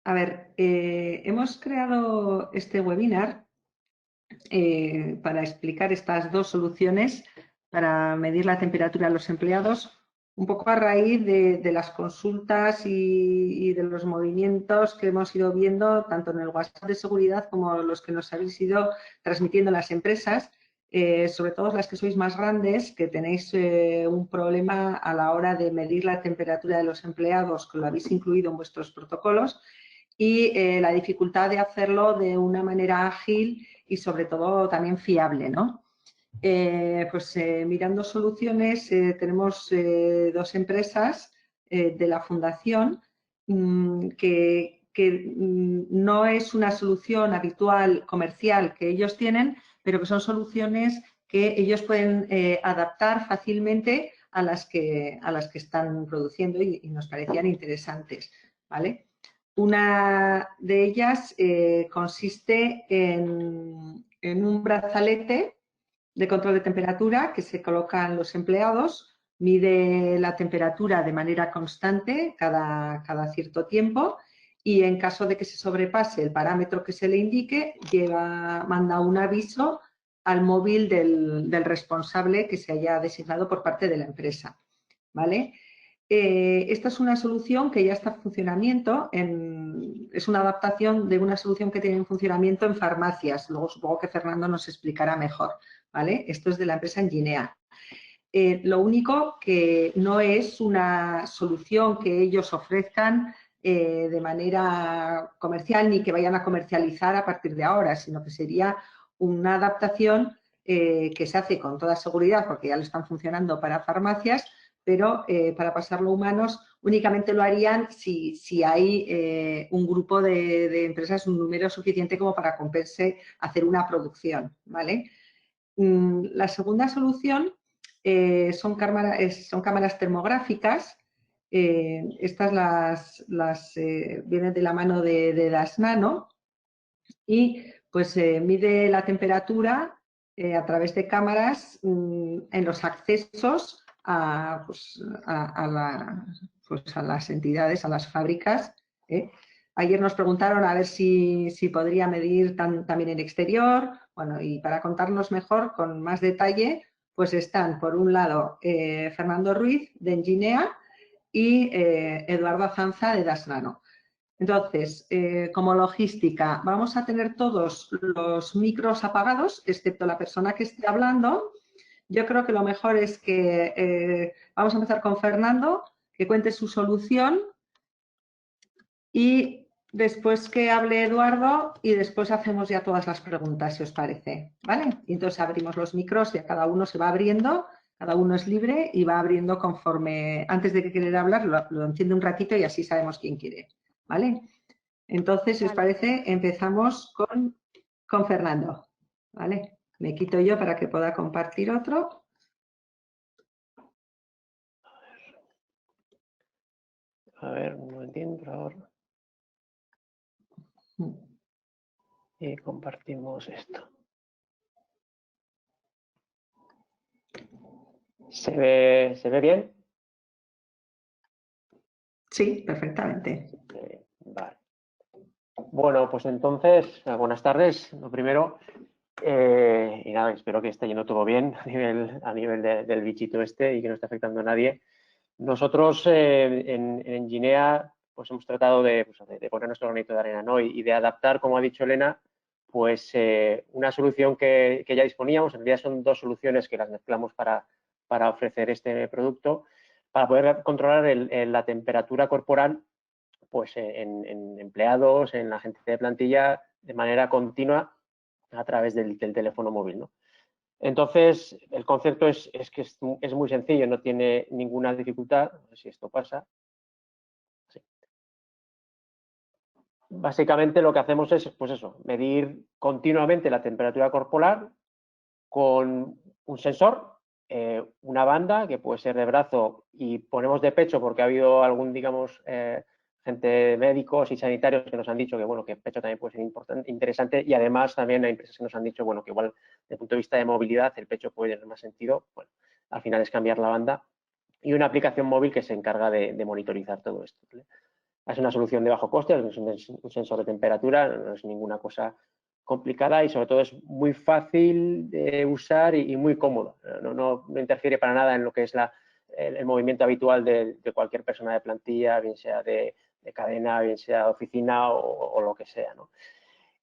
A ver, hemos creado este webinar para explicar estas dos soluciones para medir la temperatura de los empleados, un poco a raíz de las consultas y de los movimientos que hemos ido viendo tanto en el WhatsApp de seguridad como los que nos habéis ido transmitiendo las empresas, sobre todo las que sois más grandes, que tenéis un problema a la hora de medir la temperatura de los empleados, que lo habéis incluido en vuestros protocolos, y la dificultad de hacerlo de una manera ágil y sobre todo también fiable, ¿no? Mirando soluciones, tenemos dos empresas de la fundación que no es una solución habitual comercial que ellos tienen, pero que son soluciones que ellos pueden adaptar fácilmente a las que están produciendo y nos parecían interesantes, ¿vale? Una de ellas consiste en un brazalete de control de temperatura que se colocan los empleados, mide la temperatura de manera constante cada cierto tiempo y en caso de que se sobrepase el parámetro que se le indique, manda un aviso al móvil del responsable que se haya designado por parte de la empresa, ¿vale? Esta es una solución que ya está en funcionamiento, es una adaptación de una solución que tiene en funcionamiento en farmacias. Luego supongo que Fernando nos explicará mejor, ¿vale? Esto es de la empresa Enginea. Lo único que no es una solución que ellos ofrezcan de manera comercial ni que vayan a comercializar a partir de ahora, sino que sería una adaptación que se hace con toda seguridad porque ya lo están funcionando para farmacias, pero para pasarlo a humanos únicamente lo harían si hay un grupo de empresas, un número suficiente como para compense hacer una producción, ¿vale? La segunda solución son cámaras termográficas. Estas vienen de la mano de Das Nano y pues mide la temperatura a través de cámaras en los accesos a las entidades, a las fábricas. Ayer nos preguntaron a ver si podría medir también en exterior. Bueno, y para contarnos mejor, con más detalle, pues están, por un lado, Fernando Ruiz, de Enginea, y Eduardo Azanza, de Das Nano. Entonces, como logística, vamos a tener todos los micros apagados, excepto la persona que esté hablando. Yo creo que lo mejor es que vamos a empezar con Fernando, que cuente su solución y después que hable Eduardo y después hacemos ya todas las preguntas, si os parece, ¿vale? Y entonces abrimos los micros y a cada uno se va abriendo, cada uno es libre y va abriendo conforme, antes de que quiera hablar, lo enciende un ratito y así sabemos quién quiere, ¿vale? Entonces, si os Vale. parece, empezamos con Fernando, ¿vale? Me quito yo para que pueda compartir otro. A ver, un momentín, por favor. Y compartimos esto. ¿Se ve bien? Sí, perfectamente. Vale. Bueno, pues entonces, buenas tardes, lo primero. Y nada, espero que esté yendo todo bien a nivel del bichito este y que no esté afectando a nadie. Nosotros en Enginea pues hemos tratado de poner nuestro granito de arena, ¿no? Y de adaptar, como ha dicho Elena, pues una solución que ya disponíamos. En realidad son dos soluciones que las mezclamos para ofrecer este producto, para poder controlar la temperatura corporal pues en empleados, en la gente de plantilla, de manera continua a través del teléfono móvil, ¿no? Entonces, el concepto es que es muy sencillo, no tiene ninguna dificultad. No sé si esto pasa. Sí. Básicamente lo que hacemos es, pues eso, medir continuamente la temperatura corporal con un sensor, una banda que puede ser de brazo y ponemos de pecho porque ha habido algún, digamos, gente médicos y sanitarios que nos han dicho que, bueno, que pecho también puede ser interesante y además también hay empresas que nos han dicho, bueno, que igual desde el punto de vista de movilidad el pecho puede tener más sentido. Bueno, al final es cambiar la banda y una aplicación móvil que se encarga de monitorizar todo esto, ¿vale? Es una solución de bajo coste, es un sensor de temperatura, no es ninguna cosa complicada y sobre todo es muy fácil de usar y muy cómodo. No interfiere para nada en lo que es el movimiento habitual de cualquier persona de plantilla, bien sea de cadena, bien sea de oficina o lo que sea, ¿no?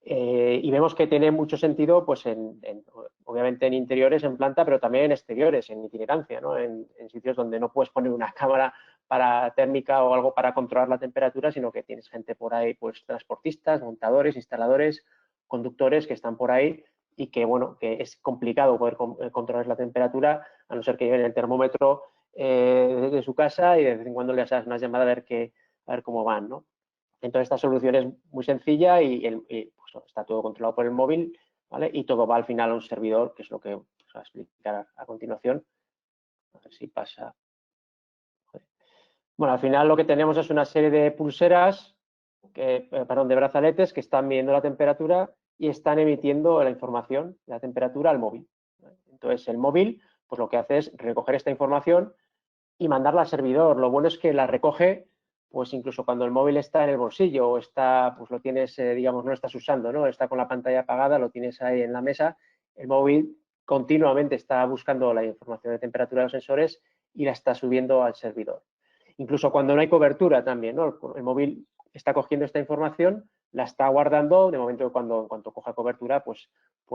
Y vemos que tiene mucho sentido, pues, obviamente en interiores, en planta, pero también en exteriores, en itinerancia, ¿no? En sitios donde no puedes poner una cámara para térmica o algo para controlar la temperatura, sino que tienes gente por ahí, pues transportistas, montadores, instaladores, conductores que están por ahí y que, bueno, que es complicado poder controlar la temperatura, a no ser que lleven el termómetro desde su casa y de vez en cuando le hagas una llamada a ver cómo van, ¿no? Entonces, esta solución es muy sencilla y pues, está todo controlado por el móvil, ¿vale? Y todo va al final a un servidor, que es lo que os voy a explicar a continuación. A ver si pasa. Bueno, al final lo que tenemos es una serie de pulseras, de brazaletes que están midiendo la temperatura y están emitiendo la información de la temperatura al móvil. Entonces, el móvil, pues lo que hace es recoger esta información y mandarla al servidor. Lo bueno es que la recoge, pues incluso cuando el móvil está en el bolsillo o está, pues lo tienes, digamos, no lo estás usando, ¿no? Está con la pantalla apagada, lo tienes ahí en la mesa, el móvil continuamente está buscando la información de temperatura de los sensores y la está subiendo al servidor. Incluso cuando no hay cobertura también, ¿no? El móvil está cogiendo esta información, la está guardando, de momento en cuanto coja cobertura, pues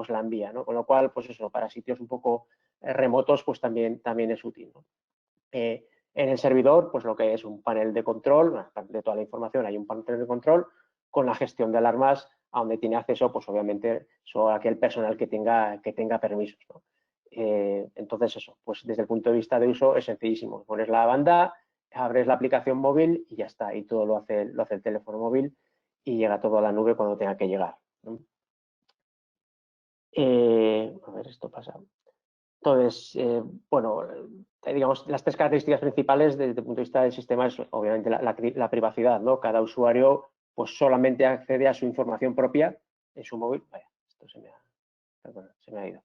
la envía, ¿no? Con lo cual, pues eso, para sitios un poco remotos, pues también es útil, ¿no? En el servidor, pues lo que es un panel de control, de toda la información hay un panel de control con la gestión de alarmas a donde tiene acceso, pues obviamente, solo aquel personal que tenga permisos, ¿no? Entonces eso, pues desde el punto de vista de uso es sencillísimo. Pones la banda, abres la aplicación móvil y ya está. Y todo lo hace el teléfono móvil y llega todo a la nube cuando tenga que llegar, ¿no? A ver, esto pasa. Entonces, bueno, digamos, las tres características principales desde el punto de vista del sistema es obviamente la privacidad, ¿no? Cada usuario pues solamente accede a su información propia en su móvil. Vaya, esto se me ha ido.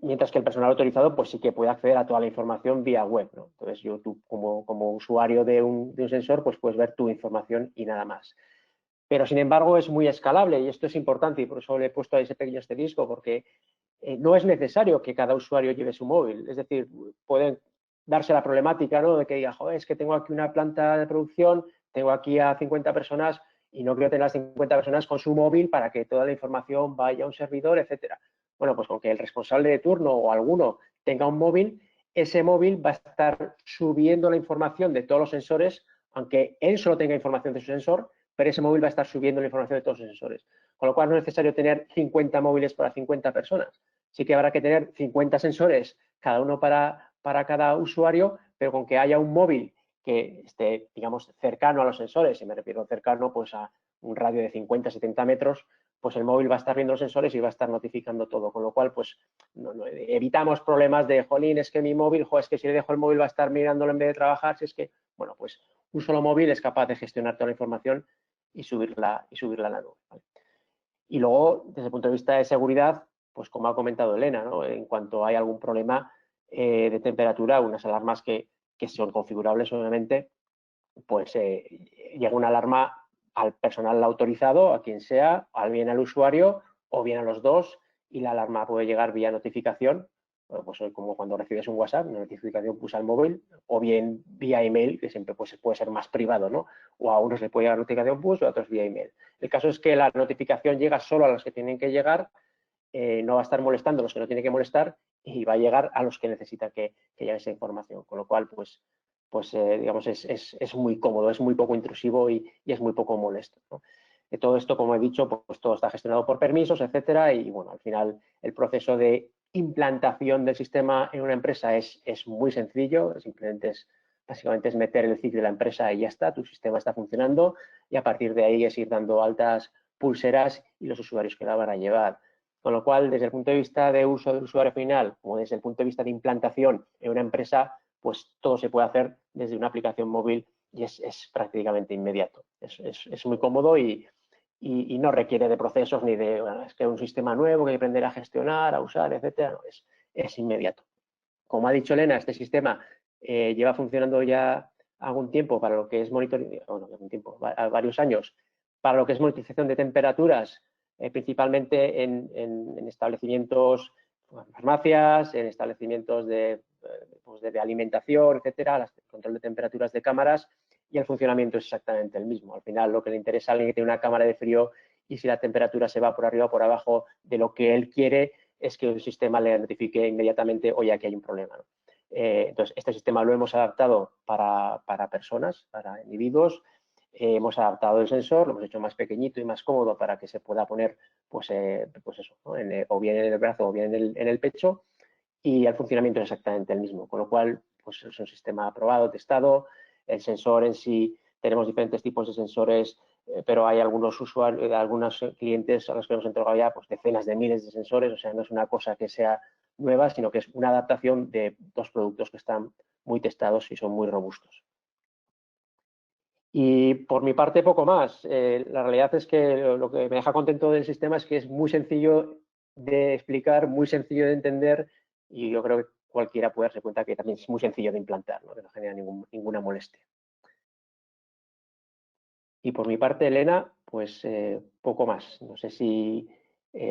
Mientras que el personal autorizado pues sí que puede acceder a toda la información vía web, ¿no? Entonces, tú como usuario de un sensor pues puedes ver tu información y nada más. Pero, sin embargo, es muy escalable y esto es importante y por eso le he puesto ese pequeño asterisco porque no es necesario que cada usuario lleve su móvil. Es decir, pueden darse la problemática, ¿no? De que diga, joder, es que tengo aquí una planta de producción, tengo aquí a 50 personas y no quiero tener las 50 personas con su móvil para que toda la información vaya a un servidor, etcétera. Bueno, pues con que el responsable de turno o alguno tenga un móvil, ese móvil va a estar subiendo la información de todos los sensores, aunque él solo tenga información de su sensor, pero ese móvil va a estar subiendo la información de todos los sensores. Con lo cual no es necesario tener 50 móviles para 50 personas. Sí que habrá que tener 50 sensores, cada uno para cada usuario, pero con que haya un móvil que esté, digamos, cercano a los sensores, y me refiero cercano pues a un radio de 50, 70 metros, pues el móvil va a estar viendo los sensores y va a estar notificando todo, con lo cual pues evitamos problemas de, jolín, es que mi móvil, es que si le dejo el móvil va a estar mirándolo en vez de trabajar, si es que, bueno, pues un solo móvil es capaz de gestionar toda la información y subirla a la nube, ¿vale? Y luego, desde el punto de vista de seguridad, pues como ha comentado Elena, ¿no? En cuanto hay algún problema de temperatura, unas alarmas que son configurables, obviamente, pues llega una alarma al personal autorizado, a quien sea, bien al usuario o bien a los dos, y la alarma puede llegar vía notificación, pues como cuando recibes un WhatsApp, una notificación push al móvil, o bien vía email, que siempre pues, puede ser más privado, ¿no? O a unos les puede llegar notificación push o a otros vía email. El caso es que la notificación llega solo a los que tienen que llegar, no va a estar molestando a los que no tienen que molestar y va a llegar a los que necesitan que llegue esa información. Con lo cual, pues digamos, es muy cómodo, es muy poco intrusivo y es muy poco molesto, ¿no? De todo esto, como he dicho, pues todo está gestionado por permisos, etcétera, y bueno, al final el proceso de implantación del sistema en una empresa es muy sencillo, básicamente es meter el ciclo de la empresa y ya está, tu sistema está funcionando y a partir de ahí es ir dando altas pulseras y los usuarios que la van a llevar. Con lo cual, desde el punto de vista de uso del usuario final, como desde el punto de vista de implantación en una empresa, pues todo se puede hacer desde una aplicación móvil y es prácticamente inmediato. Es muy cómodo y no requiere de procesos ni de, bueno, es que un sistema nuevo que hay que aprender a gestionar, a usar, etcétera. No, es inmediato. Como ha dicho Elena, este sistema lleva funcionando ya algún tiempo para lo que es varios años, para lo que es monitorización de temperaturas, principalmente en establecimientos, farmacias, en establecimientos de alimentación, etcétera, el control de temperaturas de cámaras, y el funcionamiento es exactamente el mismo. Al final, lo que le interesa a alguien que tiene una cámara de frío y si la temperatura se va por arriba o por abajo de lo que él quiere, es que el sistema le notifique inmediatamente, oye, aquí hay un problema, ¿no? Entonces, este sistema lo hemos adaptado para personas, para individuos. Hemos adaptado el sensor, lo hemos hecho más pequeñito y más cómodo para que se pueda poner, pues eso, ¿no? O bien en el brazo o bien en el pecho, y el funcionamiento es exactamente el mismo, con lo cual pues es un sistema aprobado, testado. El sensor en sí, tenemos diferentes tipos de sensores, pero hay algunos usuarios, algunos clientes a los que hemos entregado ya pues decenas de miles de sensores, o sea, no es una cosa que sea nueva, sino que es una adaptación de dos productos que están muy testados y son muy robustos. Y por mi parte, poco más. La realidad es que lo que me deja contento del sistema es que es muy sencillo de explicar, muy sencillo de entender, y yo creo que cualquiera puede darse cuenta que también es muy sencillo de implantar, ¿no? Que no genera ninguna molestia. Y por mi parte, Elena, pues poco más. No sé si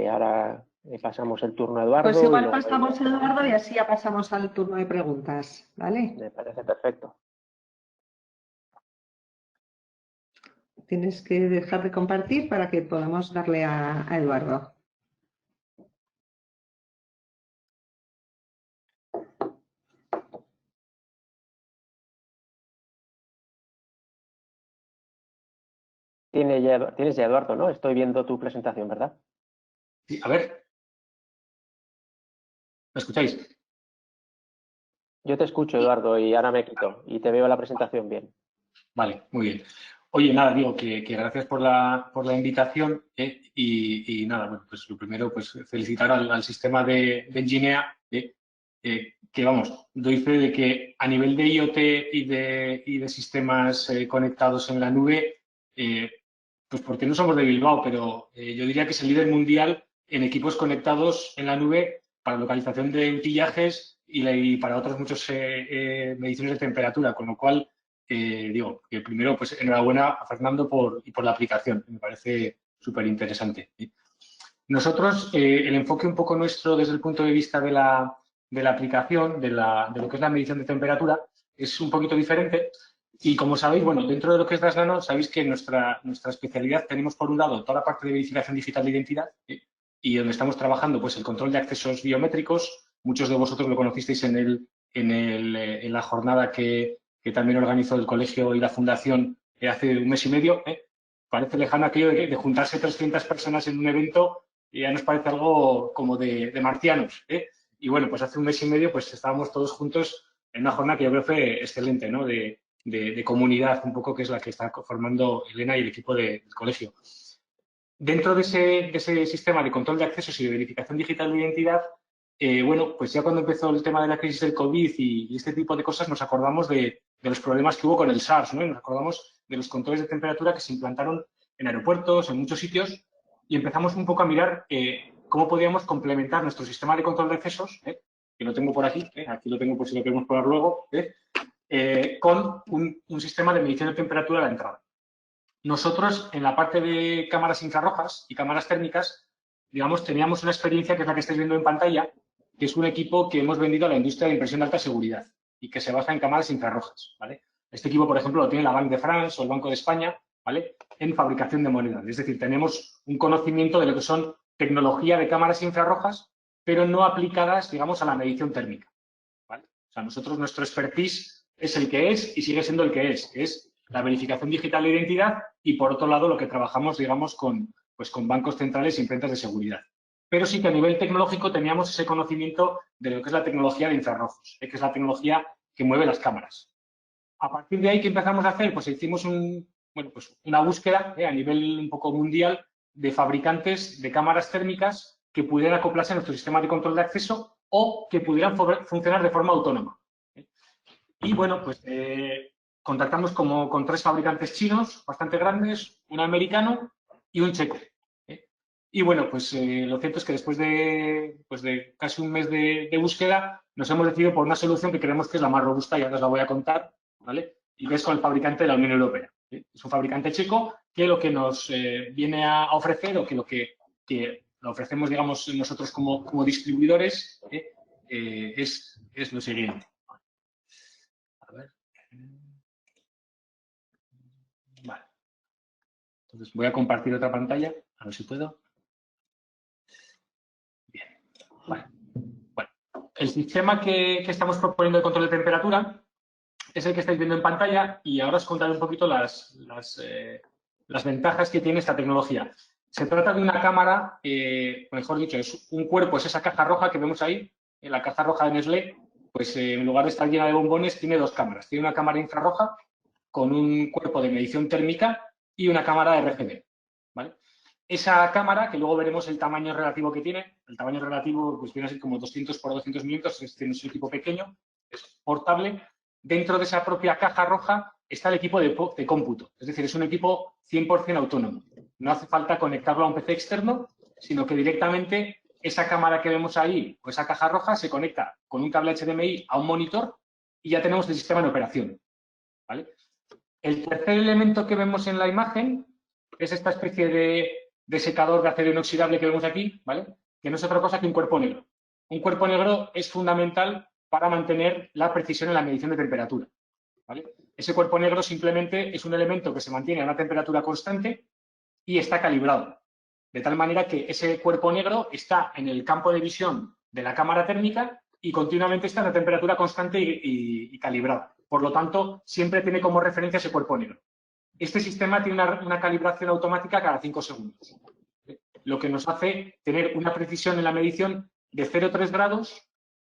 ahora pasamos el turno a Pues Eduardo y igual luego pasamos, Eduardo, y así ya pasamos al turno de preguntas, ¿vale? me parece perfecto. Tienes que dejar de compartir para que podamos darle a Eduardo. Tienes ya, Eduardo, ¿no? Estoy viendo tu presentación, ¿verdad? Sí, a ver. ¿Me escucháis? Yo te escucho, Eduardo, y ahora me quito y te veo la presentación bien. Vale, muy bien. Oye, nada, digo que gracias por la invitación y nada, bueno, pues lo primero, pues felicitar al sistema de Enginea, que vamos, doy fe de que a nivel de IoT y de sistemas conectados en la nube, pues porque no somos de Bilbao, pero yo diría que es el líder mundial en equipos conectados en la nube para localización de utillajes y para otras muchas mediciones de temperatura, con lo cual digo que primero, pues enhorabuena a Fernando por la aplicación, me parece súper interesante. Nosotros, el enfoque un poco nuestro desde el punto de vista de la aplicación, de lo que es la medición de temperatura, es un poquito diferente. Y como sabéis, bueno, dentro de lo que es DasNano, sabéis que nuestra especialidad tenemos por un lado toda la parte de verificación digital de identidad y donde estamos trabajando pues el control de accesos biométricos. Muchos de vosotros lo conocisteis en la jornada que también organizó el colegio y la fundación hace un mes y medio. Parece lejano aquello de juntarse 300 personas en un evento y ya nos parece algo como de marcianos. Y bueno, pues hace un mes y medio pues estábamos todos juntos en una jornada que yo creo fue excelente, ¿no? De comunidad, un poco que es la que está formando Elena y el equipo del colegio. Dentro de ese sistema de control de accesos y de verificación digital de identidad, bueno, pues ya cuando empezó el tema de la crisis del COVID y este tipo de cosas, nos acordamos de los problemas que hubo con el SARS, ¿no? Y nos acordamos de los controles de temperatura que se implantaron en aeropuertos, en muchos sitios, y empezamos un poco a mirar cómo podíamos complementar nuestro sistema de control de accesos, que lo tengo por aquí, aquí lo tengo por si lo queremos probar luego, con un sistema de medición de temperatura a la entrada. Nosotros, en la parte de cámaras infrarrojas y cámaras térmicas, digamos, teníamos una experiencia que es la que estáis viendo en pantalla, que es un equipo que hemos vendido a la industria de impresión de alta seguridad y que se basa en cámaras infrarrojas, ¿vale? Este equipo, por ejemplo, lo tiene la Banque de France o el Banco de España, ¿vale? En fabricación de monedas. Es decir, tenemos un conocimiento de lo que son tecnología de cámaras infrarrojas, pero no aplicadas, digamos, a la medición térmica, ¿vale? O sea, nosotros, nuestro expertise es el que es y sigue siendo el que es la verificación digital de identidad y, por otro lado, lo que trabajamos, digamos, con bancos centrales e imprentas de seguridad. Pero sí que a nivel tecnológico teníamos ese conocimiento de lo que es la tecnología de infrarrojos, que es la tecnología que mueve las cámaras. A partir de ahí, ¿qué empezamos a hacer? Pues hicimos una búsqueda a nivel un poco mundial de fabricantes de cámaras térmicas que pudieran acoplarse a nuestro sistema de control de acceso o que pudieran funcionar de forma autónoma. Y bueno, pues contactamos con 3 fabricantes chinos bastante grandes, un americano y un checo. Y bueno, pues lo cierto es que después de casi un mes de búsqueda nos hemos decidido por una solución que creemos que es la más robusta y ahora os la voy a contar, ¿vale? y que es con el fabricante de la Unión Europea. Es un fabricante checo que lo que nos viene a ofrecer, o que lo ofrecemos, digamos, nosotros como distribuidores, es lo siguiente. A ver. Vale. Entonces voy a compartir otra pantalla, a ver si puedo. Bien. Vale. Bueno, el sistema que estamos proponiendo de control de temperatura es el que estáis viendo en pantalla, y ahora os contaré un poquito las ventajas que tiene esta tecnología. Se trata de una cámara, mejor dicho, es un cuerpo, es esa caja roja que vemos ahí, en la caja roja de Nestlé, pues en lugar de estar llena de bombones, tiene dos cámaras. Tiene una cámara infrarroja con un cuerpo de medición térmica y una cámara de RGB, ¿vale? Esa cámara, que luego veremos el tamaño relativo que tiene, el tamaño relativo pues viene a ser como 200 por 200 milímetros, es un equipo pequeño, es portable. Dentro de esa propia caja roja está el equipo de cómputo, es decir, es un equipo 100% autónomo. No hace falta conectarlo a un PC externo, sino que directamente esa cámara que vemos ahí, o esa caja roja, se conecta con un cable HDMI a un monitor y ya tenemos el sistema en operación, ¿vale? El tercer elemento que vemos en la imagen es esta especie de secador de acero inoxidable que vemos aquí, ¿vale? Que no es otra cosa que un cuerpo negro. Un cuerpo negro es fundamental para mantener la precisión en la medición de temperatura, ¿vale? Ese cuerpo negro simplemente es un elemento que se mantiene a una temperatura constante y está calibrado, de tal manera que ese cuerpo negro está en el campo de visión de la cámara térmica y continuamente está en una temperatura constante y calibrada. Por lo tanto, siempre tiene como referencia ese cuerpo negro. Este sistema tiene una calibración automática cada 5 segundos, lo que nos hace tener una precisión en la medición de 0,3 grados,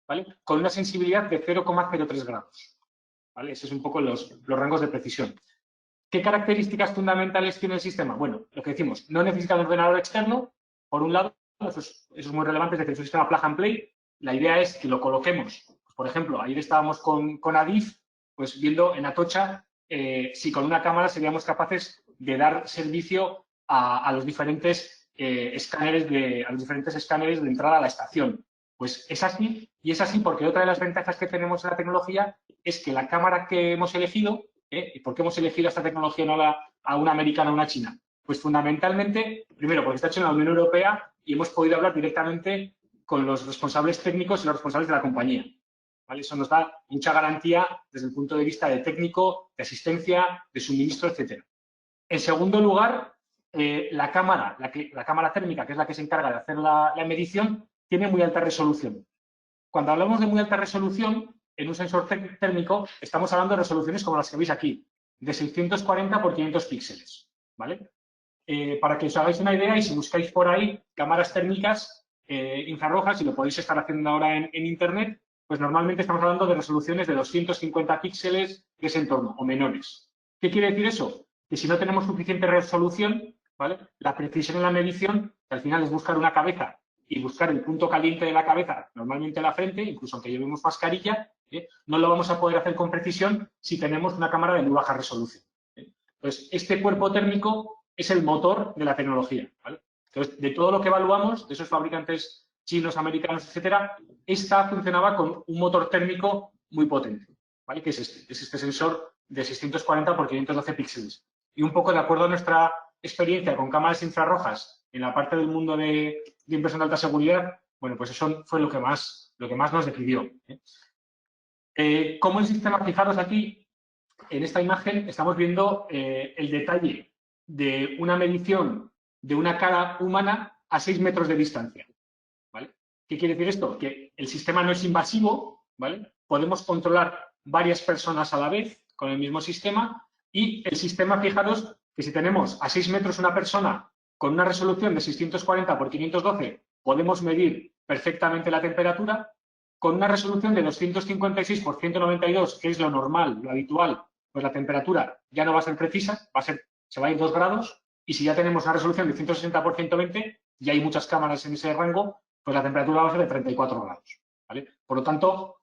¿vale? Con una sensibilidad de 0,03 grados, ¿vale? Esos son un poco los rangos de precisión. ¿Qué características fundamentales tiene el sistema? Bueno, lo que decimos, no necesita un ordenador externo, por un lado, eso es muy relevante, es decir, es un sistema plug and play. La idea es que lo coloquemos, pues, por ejemplo, ayer estábamos con Adif, pues viendo en Atocha si con una cámara seríamos capaces de dar servicio a los diferentes escáneres de entrada a la estación. Pues es así, y es así porque otra de las ventajas que tenemos en la tecnología es que la cámara que hemos elegido, ¿y por qué hemos elegido esta tecnología, no a una americana o una china? Pues fundamentalmente, primero, porque está hecho en la Unión Europea y hemos podido hablar directamente con los responsables técnicos y los responsables de la compañía, ¿vale? Eso nos da mucha garantía desde el punto de vista de técnico, de asistencia, de suministro, etcétera. En segundo lugar, la cámara térmica, que es la que se encarga de hacer la medición, tiene muy alta resolución. Cuando hablamos de muy alta resolución, en un sensor térmico, estamos hablando de resoluciones como las que veis aquí, de 640 por 500 píxeles, ¿vale? Para que os hagáis una idea, y si buscáis por ahí cámaras térmicas infrarrojas, y lo podéis estar haciendo ahora en Internet, pues normalmente estamos hablando de resoluciones de 250 píxeles de ese entorno, o menores. ¿Qué quiere decir eso? Que si no tenemos suficiente resolución, ¿vale? La precisión en la medición, que al final es buscar una cabeza y buscar el punto caliente de la cabeza, normalmente la frente, incluso aunque llevemos mascarilla, no lo vamos a poder hacer con precisión si tenemos una cámara de muy baja resolución. Entonces, este cuerpo térmico es el motor de la tecnología, ¿vale? Entonces, de todo lo que evaluamos, de esos fabricantes chinos, americanos, etcétera, esta funcionaba con un motor térmico muy potente, ¿vale? Que es este sensor de 640 por 512 píxeles. Y un poco de acuerdo a nuestra experiencia con cámaras infrarrojas en la parte del mundo de impresión de alta seguridad, bueno, pues eso fue lo que más nos decidió. ¿Cómo el sistema? Fijaros aquí, en esta imagen estamos viendo el detalle de una medición de una cara humana a 6 metros de distancia, ¿vale? ¿Qué quiere decir esto? Que el sistema no es invasivo, ¿vale? Podemos controlar varias personas a la vez con el mismo sistema, y el sistema, fijaros, que si tenemos a 6 metros una persona con una resolución de 640 por 512, podemos medir perfectamente la temperatura. Con una resolución de 256 por 192, que es lo normal, lo habitual, pues la temperatura ya no va a ser precisa, se va a ir 2 grados, y si ya tenemos una resolución de 160 por 120, y hay muchas cámaras en ese rango, pues la temperatura va a ser de 34 grados, ¿vale? Por lo tanto,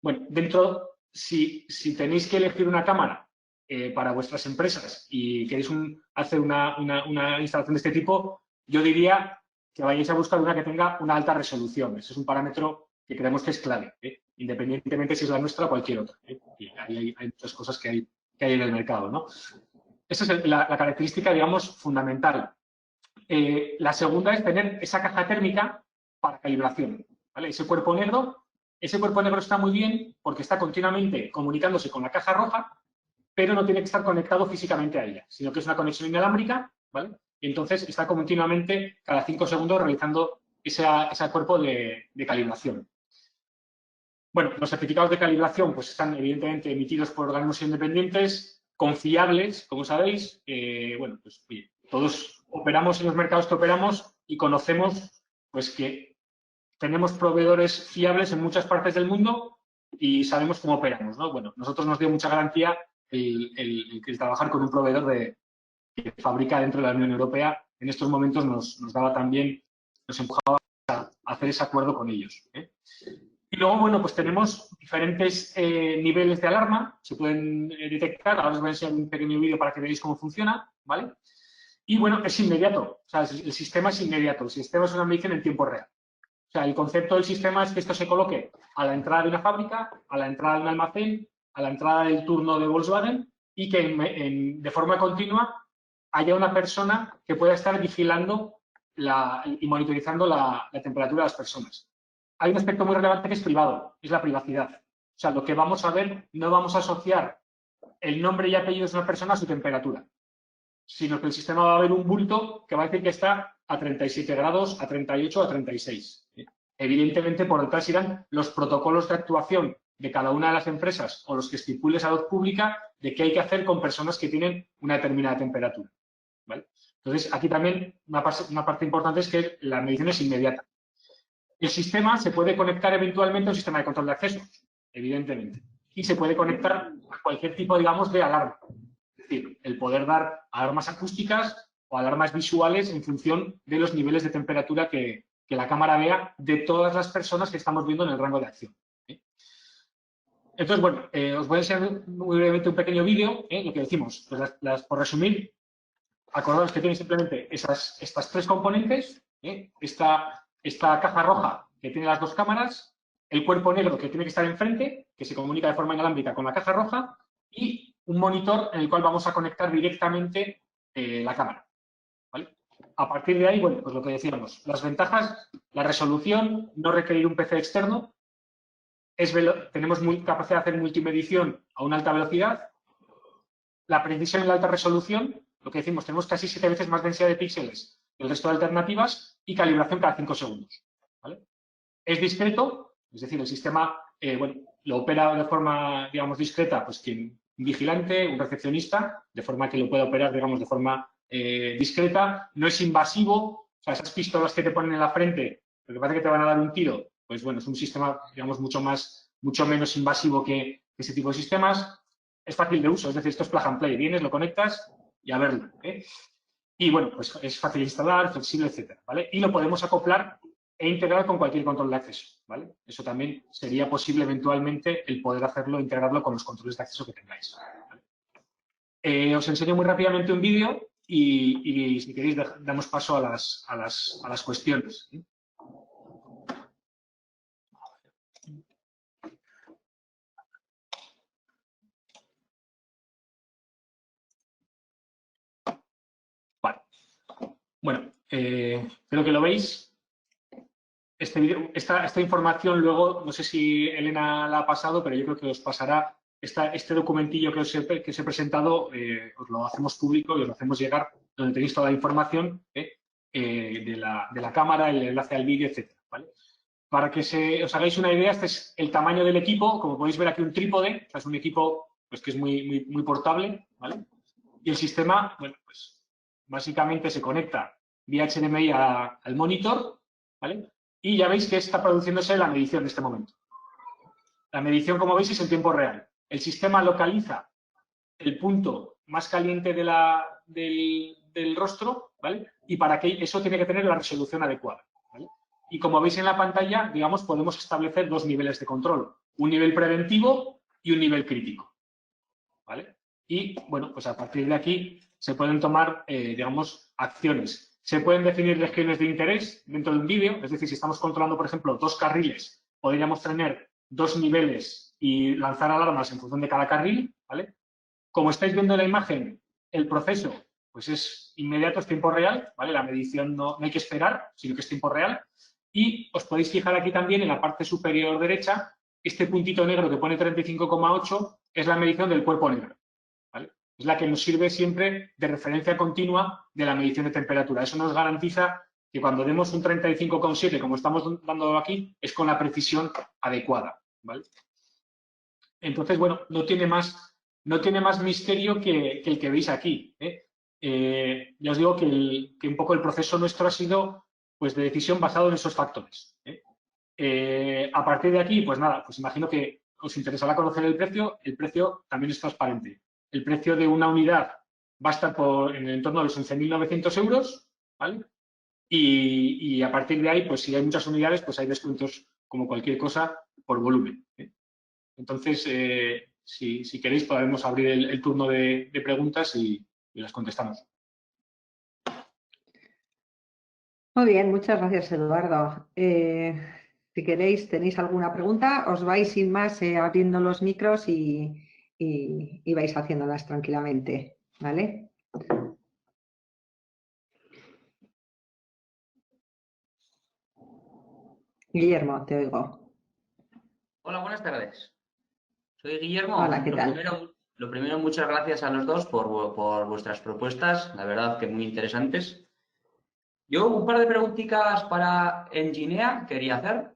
bueno, si tenéis que elegir una cámara para vuestras empresas y queréis hacer una instalación de este tipo, yo diría que vayáis a buscar una que tenga una alta resolución. Ese es un parámetro que creemos que es clave, independientemente si es la nuestra o cualquier otra. Y hay muchas cosas que hay en el mercado, ¿no? Esa es la característica, digamos, fundamental. La segunda es tener esa caja térmica para calibración, ¿vale? Ese cuerpo negro está muy bien porque está continuamente comunicándose con la caja roja, pero no tiene que estar conectado físicamente a ella, sino que es una conexión inalámbrica, ¿vale? Y entonces está continuamente, cada 5 segundos, realizando ese cuerpo de calibración. Bueno, los certificados de calibración pues están evidentemente emitidos por organismos independientes, confiables, como sabéis. Bueno, pues oye, todos operamos en los mercados que operamos y conocemos pues que tenemos proveedores fiables en muchas partes del mundo y sabemos cómo operamos, ¿no? Bueno, nosotros nos dio mucha garantía el trabajar con un proveedor que fabrica dentro de la Unión Europea. En estos momentos nos daba también, nos empujaba a hacer ese acuerdo con ellos, ¿eh? Y luego, bueno, pues tenemos diferentes niveles de alarma, se pueden detectar. Ahora os voy a enseñar un pequeño vídeo para que veáis cómo funciona, ¿vale? Y bueno, es inmediato, o sea, el sistema es inmediato, el sistema es una medición en tiempo real. O sea, el concepto del sistema es que esto se coloque a la entrada de una fábrica, a la entrada de un almacén, a la entrada del turno de Volkswagen y que de forma continua haya una persona que pueda estar vigilando y monitorizando la temperatura de las personas. Hay un aspecto muy relevante que es privado, es la privacidad. O sea, lo que vamos a ver, no vamos a asociar el nombre y apellido de una persona a su temperatura, sino que el sistema va a ver un bulto que va a decir que está a 37 grados, a 38, a 36. Evidentemente, por detrás irán los protocolos de actuación de cada una de las empresas o los que estipule salud pública de qué hay que hacer con personas que tienen una determinada temperatura, ¿vale? Entonces, aquí también una parte importante es que la medición es inmediata. El sistema se puede conectar eventualmente a un sistema de control de acceso, evidentemente, y se puede conectar a cualquier tipo, digamos, de alarma. Es decir, el poder dar alarmas acústicas o alarmas visuales en función de los niveles de temperatura que la cámara vea de todas las personas que estamos viendo en el rango de acción. Entonces, bueno, os voy a enseñar muy brevemente un pequeño vídeo, lo que decimos. Pues por resumir, acordaos que tenéis simplemente estas tres componentes, esta caja roja que tiene las dos cámaras, el cuerpo negro que tiene que estar enfrente, que se comunica de forma inalámbrica con la caja roja, y un monitor en el cual vamos a conectar directamente la cámara, ¿vale? A partir de ahí, bueno, pues lo que decíamos, las ventajas, la resolución, no requerir un PC externo, tenemos capacidad de hacer multimedición a una alta velocidad, la precisión y la alta resolución, lo que decimos, tenemos casi 7 veces más densidad de píxeles que el resto de alternativas y calibración cada 5 segundos, ¿vale? Es discreto, es decir, el sistema bueno, lo opera de forma, digamos, discreta, pues un vigilante, un recepcionista, de forma que lo pueda operar, digamos, de forma discreta. No es invasivo, o sea, esas pistolas que te ponen en la frente, porque parece que te van a dar un tiro, pues bueno, es un sistema, digamos, mucho menos invasivo que ese tipo de sistemas. Es fácil de uso, es decir, esto es plug and play. Vienes, lo conectas y a verlo, ¿eh? Y bueno, pues es fácil de instalar, flexible, etcétera, ¿vale? Y lo podemos acoplar e integrar con cualquier control de acceso, ¿vale? Eso también sería posible eventualmente el poder hacerlo, integrarlo con los controles de acceso que tengáis, ¿vale? Os enseño muy rápidamente un vídeo y si queréis damos paso a las cuestiones, ¿sí? Vale. Bueno, creo que lo veis. Esta información luego, no sé si Elena la ha pasado, pero yo creo que os pasará este documentillo que os he presentado, os lo hacemos público y os lo hacemos llegar, donde tenéis toda la información de la cámara, el enlace al vídeo, etcétera, ¿vale? Para que os hagáis una idea, este es el tamaño del equipo. Como podéis ver aquí, un trípode, o sea, es un equipo pues, que es muy portable, ¿vale? Y el sistema, bueno, pues básicamente se conecta vía HDMI al monitor, ¿vale? Y ya veis que está produciéndose la medición en este momento. La medición, como veis, es en tiempo real. El sistema localiza el punto más caliente del rostro, ¿vale? Y para que eso tiene que tener la resolución adecuada, ¿vale? Y como veis en la pantalla, digamos, podemos establecer dos niveles de control. Un nivel preventivo y un nivel crítico, ¿vale? Y, bueno, pues a partir de aquí se pueden tomar, digamos, acciones. Se pueden definir regiones de interés dentro de un vídeo, es decir, si estamos controlando, por ejemplo, 2 carriles, podríamos tener 2 niveles y lanzar alarmas en función de cada carril, ¿vale? Como estáis viendo en la imagen, el proceso pues es inmediato, es tiempo real, ¿vale? La medición no hay que esperar, sino que es tiempo real. Y os podéis fijar aquí también en la parte superior derecha, este puntito negro que pone 35,8 es la medición del cuerpo negro, ¿vale? Es la que nos sirve siempre de referencia continua de la medición de temperatura. Eso nos garantiza que cuando demos un 35,7, como estamos dando aquí, es con la precisión adecuada, ¿vale? Entonces, bueno, no tiene más misterio que el que veis aquí, ¿eh? Ya os digo que un poco el proceso nuestro ha sido pues, de decisión basado en esos factores, ¿eh? A partir de aquí, pues nada, pues imagino que os interesará conocer el precio también es transparente. El precio de una unidad va a estar en el entorno de los 11.900 euros, ¿vale? Y a partir de ahí, pues si hay muchas unidades, pues hay descuentos como cualquier cosa por volumen, ¿eh? Entonces, si queréis, podemos abrir el turno de preguntas y las contestamos. Muy bien, muchas gracias, Eduardo. Si queréis, tenéis alguna pregunta, os vais sin más abriendo los micros y vais haciéndolas tranquilamente, ¿vale? Guillermo, te oigo. Hola, buenas tardes. Soy Guillermo. Hola, ¿qué tal? Lo primero, muchas gracias a los dos por vuestras propuestas, la verdad que muy interesantes. Yo un par de preguntitas para Enginea quería hacer.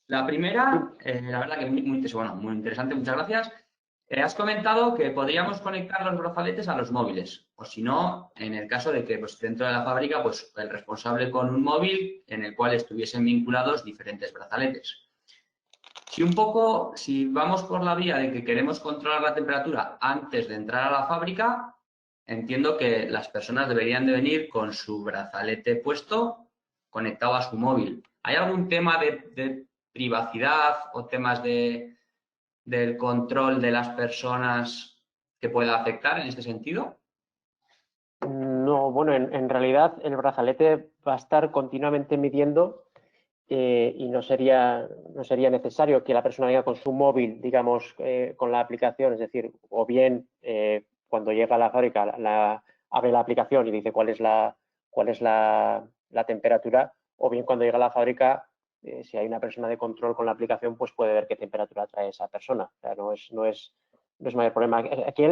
La primera, la verdad que muy interesante, muchas gracias. Has comentado que podríamos conectar los brazaletes a los móviles, o si no, en el caso de que pues, dentro de la fábrica, pues el responsable con un móvil en el cual estuviesen vinculados diferentes brazaletes. Si vamos por la vía de que queremos controlar la temperatura antes de entrar a la fábrica, entiendo que las personas deberían de venir con su brazalete puesto conectado a su móvil. ¿Hay algún tema de privacidad o temas del control de las personas que pueda afectar en este sentido? No, bueno, en realidad el brazalete va a estar continuamente midiendo y no sería necesario que la persona venga con su móvil, digamos, con la aplicación, es decir, o bien cuando llega a la fábrica abre la aplicación y dice cuál es la temperatura, o bien cuando llega a la fábrica, si hay una persona de control con la aplicación, pues puede ver qué temperatura trae esa persona. O sea, no es mayor problema. Aquí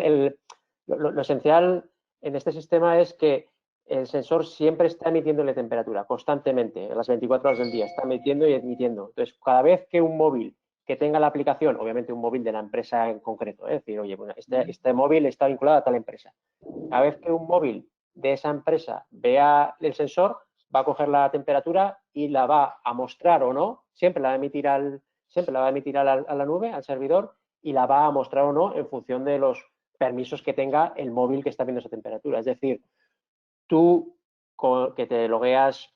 lo esencial en este sistema es que el sensor siempre está emitiéndole temperatura constantemente, las 24 horas del día, está emitiendo y emitiendo. Entonces, cada vez que un móvil que tenga la aplicación, obviamente un móvil de la empresa en concreto, es decir, oye, bueno, este móvil está vinculado a tal empresa. Cada vez que un móvil de esa empresa vea el sensor, va a coger la temperatura y la va a mostrar o no, siempre la va a emitir a la nube, al servidor, y la va a mostrar o no en función de los permisos que tenga el móvil que está viendo esa temperatura. Es decir, tú que te logueas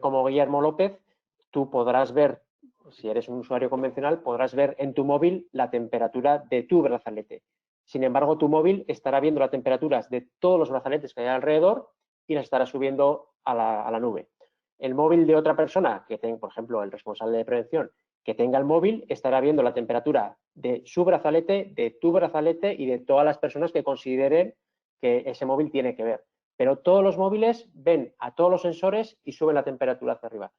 como Guillermo López, tú podrás ver, si eres un usuario convencional, podrás ver en tu móvil la temperatura de tu brazalete. Sin embargo, tu móvil estará viendo las temperaturas de todos los brazaletes que hay alrededor y las estará subiendo a la nube. El móvil de otra persona, que tenga, por ejemplo, el responsable de prevención, que tenga el móvil, estará viendo la temperatura de su brazalete, de tu brazalete y de todas las personas que consideren que ese móvil tiene que ver. Pero todos los móviles ven a todos los sensores y suben la temperatura hacia arriba.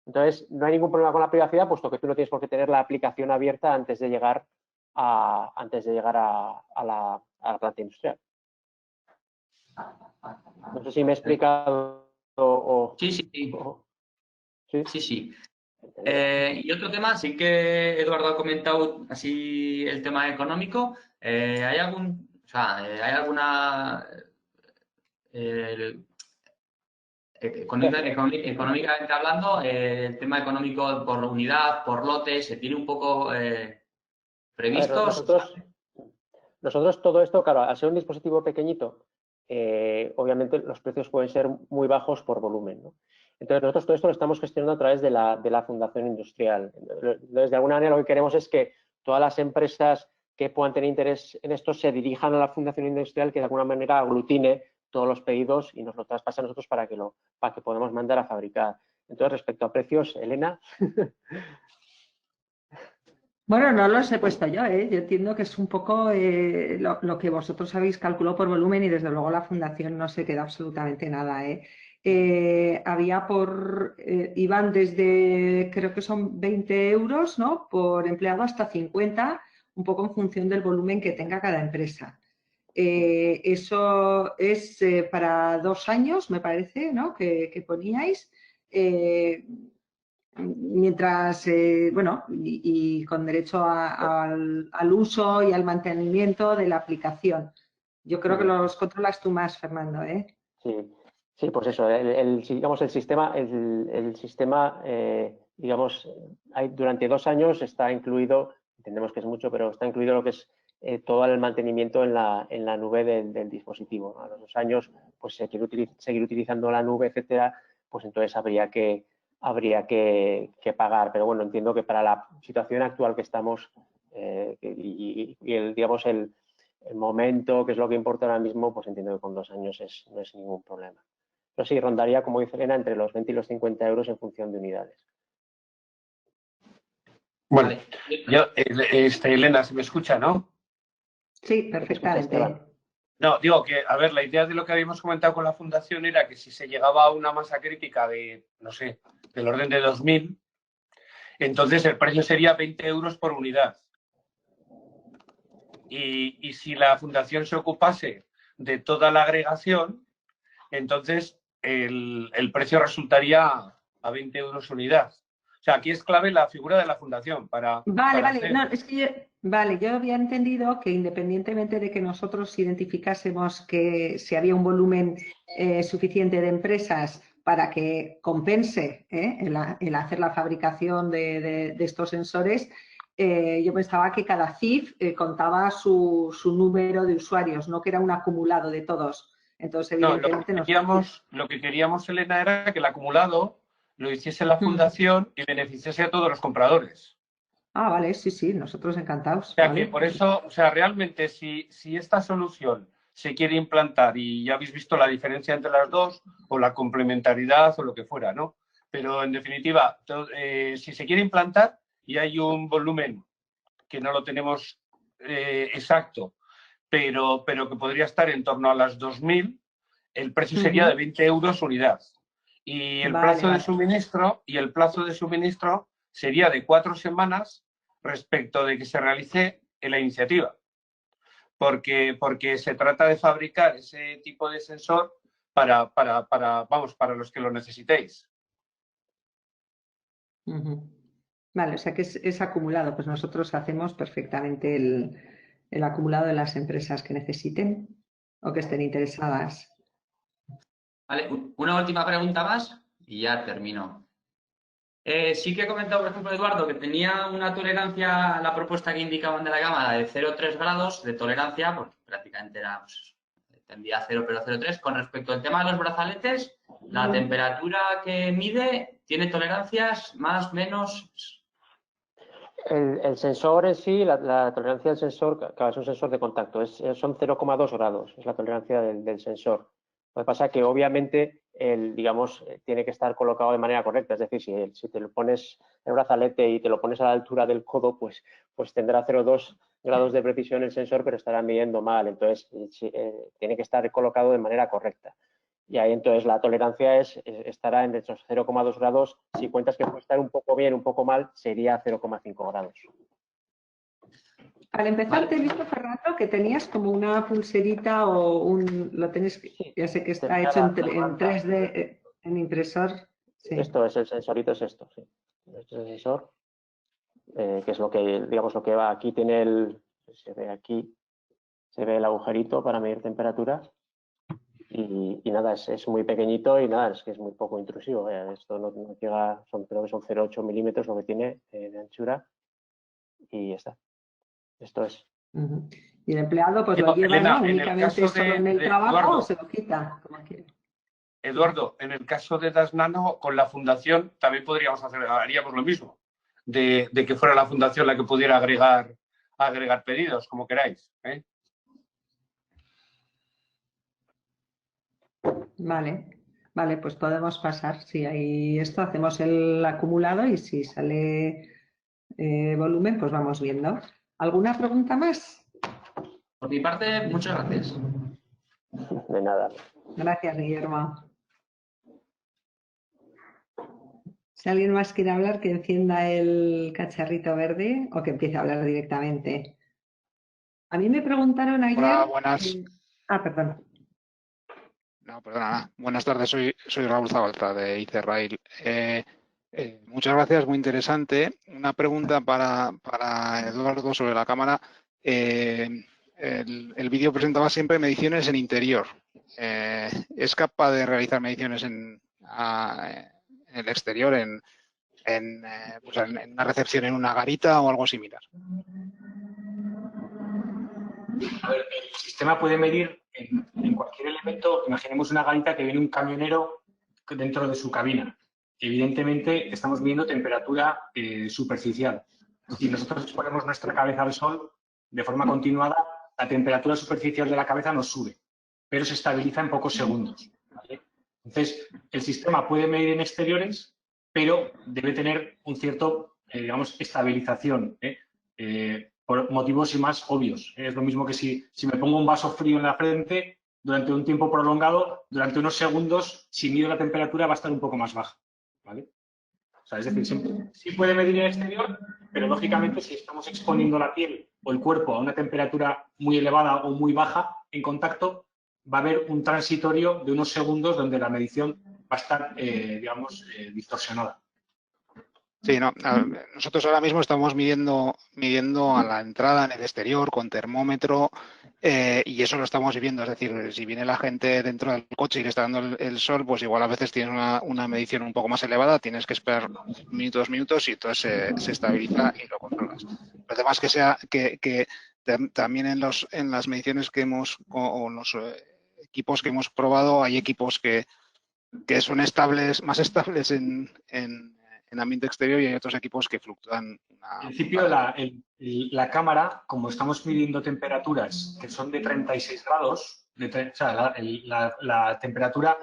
Entonces, no hay ningún problema con la privacidad, puesto que tú no tienes por qué tener la aplicación abierta antes de llegar a la planta industrial. No sé si me he explicado o... Sí. ¿Sí? Sí. Y otro tema, sí que Eduardo ha comentado así el tema económico. ¿Hay alguna económicamente hablando, el tema económico por unidad, por lote, se tiene un poco previsto? Nosotros todo esto, claro, al ser un dispositivo pequeñito, obviamente los precios pueden ser muy bajos por volumen, ¿no? Entonces, nosotros todo esto lo estamos gestionando a través de la Fundación Industrial. Entonces, de alguna manera, lo que queremos es que todas las empresas que puedan tener interés en esto se dirijan a la Fundación Industrial, que de alguna manera aglutine todos los pedidos y nos lo traspase a nosotros para que podamos mandar a fabricar. Entonces, respecto a precios, Elena. Bueno, no los he puesto yo, ¿eh? Yo entiendo que es un poco lo que vosotros habéis calculado por volumen y desde luego la fundación no se queda absolutamente nada, ¿eh? Iban desde, creo que son 20 euros, ¿no? Por empleado hasta 50, un poco en función del volumen que tenga cada empresa. Eso es para 2 años, me parece, ¿no? Que poníais. Mientras, bueno, y con derecho al uso y al mantenimiento de la aplicación. Yo creo que los controlas tú más, Fernando, ¿eh? Sí, sí, pues eso, digamos, el sistema, digamos, durante 2 años está incluido, entendemos que es mucho, pero está incluido lo que es todo el mantenimiento en la nube del dispositivo. A los 2 años, pues si quiere seguir utilizando la nube, etcétera, pues entonces habría que pagar. Pero bueno, entiendo que para la situación actual que estamos digamos, el momento, que es lo que importa ahora mismo, pues entiendo que con 2 años no es ningún problema. Pero sí, rondaría, como dice Elena, entre los 20 y los 50 euros en función de unidades. Bueno, yo, Elena, se me escucha, ¿no? Sí, perfectamente. No, digo que, a ver, la idea de lo que habíamos comentado con la fundación era que si se llegaba a una masa crítica de, no sé, del orden de 2.000, entonces el precio sería 20 euros por unidad. Y si la fundación se ocupase de toda la agregación, entonces el precio resultaría a 20 euros unidad. O sea, aquí es clave la figura de la fundación para Vale. hacer... No, es que yo había entendido que independientemente de que nosotros identificásemos que si había un volumen suficiente de empresas para que compense el hacer la fabricación de estos sensores, yo pensaba que cada CIF contaba su número de usuarios, no que era un acumulado de todos. Entonces, evidentemente, lo que queríamos, Elena, era que el acumulado lo hiciese la fundación y beneficiase a todos los compradores. Ah, vale, sí, nosotros encantados. O sea, ¿vale? que por eso, o sea, realmente si esta solución se quiere implantar y ya habéis visto la diferencia entre las dos o la complementariedad o lo que fuera, ¿no? Pero en definitiva, si se quiere implantar y hay un volumen que no lo tenemos exacto, pero que podría estar en torno a las 2.000, el precio sería de 20 euros unidad. Y el plazo de suministro sería de 4 semanas respecto de que se realice la iniciativa. Porque se trata de fabricar ese tipo de sensor para los que lo necesitéis. Vale, o sea que es acumulado. Pues nosotros hacemos perfectamente el acumulado de las empresas que necesiten o que estén interesadas. Vale, una última pregunta más y ya termino. Sí que he comentado, por ejemplo, Eduardo, que tenía una tolerancia a la propuesta que indicaban de la cámara de 0,3 grados de tolerancia, porque prácticamente era, pues, tendría 0,003. Con respecto al tema de los brazaletes, la temperatura que mide tiene tolerancias más, menos. El sensor en sí, la tolerancia del sensor, claro, es un sensor de contacto, son 0,2 grados, es la tolerancia del sensor. Lo que pasa es que obviamente, digamos, tiene que estar colocado de manera correcta, es decir, si te lo pones el brazalete y te lo pones a la altura del codo, pues tendrá 0,2 grados de precisión el sensor, pero estará midiendo mal, entonces tiene que estar colocado de manera correcta. Y ahí entonces la tolerancia estará en esos 0,2 grados. Si cuentas que puede estar un poco bien, un poco mal, sería 0,5 grados. Al empezar te he visto, Fernando, que tenías como una pulserita lo tenéis, ya sé que está hecho en 3D, en impresor. Sí. Esto es el sensorito, es esto, sí. Este es el sensor, que es lo que, digamos, lo que va. Aquí tiene se ve aquí, se ve el agujerito para medir temperatura. Y nada, es muy pequeñito y nada, es que es muy poco intrusivo. Esto no llega, creo que son 0,8 milímetros lo que tiene de anchura y ya está. Esto es. Y el empleado pues lo lleva, Elena, ¿no? Únicamente solo en el trabajo, Eduardo, o se lo quita, como quiere. Eduardo, en el caso de Das Nano, con la fundación también haríamos lo mismo, de que fuera la fundación la que pudiera agregar pedidos, como queráis. Vale, pues podemos pasar. Si hay esto, hacemos el acumulado y si sale volumen, pues vamos viendo. ¿Alguna pregunta más? Por mi parte, muchas gracias. De nada. Gracias, Guillermo. Si alguien más quiere hablar, que encienda el cacharrito verde o que empiece a hablar directamente. A mí me preguntaron ayer... Hola, buenas. Perdón. No, perdona. Buenas tardes, soy Raúl Zabalza de ICRail. Muchas gracias, muy interesante. Una pregunta para Eduardo sobre la cámara. El vídeo presentaba siempre mediciones en interior. ¿Es capaz de realizar mediciones en el exterior, en una recepción en una garita o algo similar? A ver, el sistema puede medir en cualquier elemento. Imaginemos una garita que viene un camionero dentro de su cabina. Evidentemente, estamos midiendo temperatura superficial. Si nosotros exponemos nuestra cabeza al sol de forma continuada, la temperatura superficial de la cabeza nos sube, pero se estabiliza en pocos segundos, ¿vale? Entonces, el sistema puede medir en exteriores, pero debe tener un cierto, digamos, estabilización, por motivos más obvios. Es lo mismo que si me pongo un vaso frío en la frente durante un tiempo prolongado, durante unos segundos, si mido la temperatura va a estar un poco más baja, ¿vale? O sea, es decir, sí puede medir en exterior, pero lógicamente si estamos exponiendo la piel o el cuerpo a una temperatura muy elevada o muy baja en contacto, va a haber un transitorio de unos segundos donde la medición va a estar, digamos, distorsionada. Sí, no. Nosotros ahora mismo estamos midiendo a la entrada en el exterior con termómetro y eso lo estamos viendo. Es decir, si viene la gente dentro del coche y le está dando el sol, pues igual a veces tienes una medición un poco más elevada, tienes que esperar dos minutos y entonces se estabiliza y lo controlas. Lo demás que también en las mediciones que hemos, o los equipos que hemos probado, hay equipos que son estables, más estables en ambiente exterior y hay otros equipos que fluctúan. En principio, la cámara, como estamos midiendo temperaturas que son de 36 grados, o sea, la temperatura,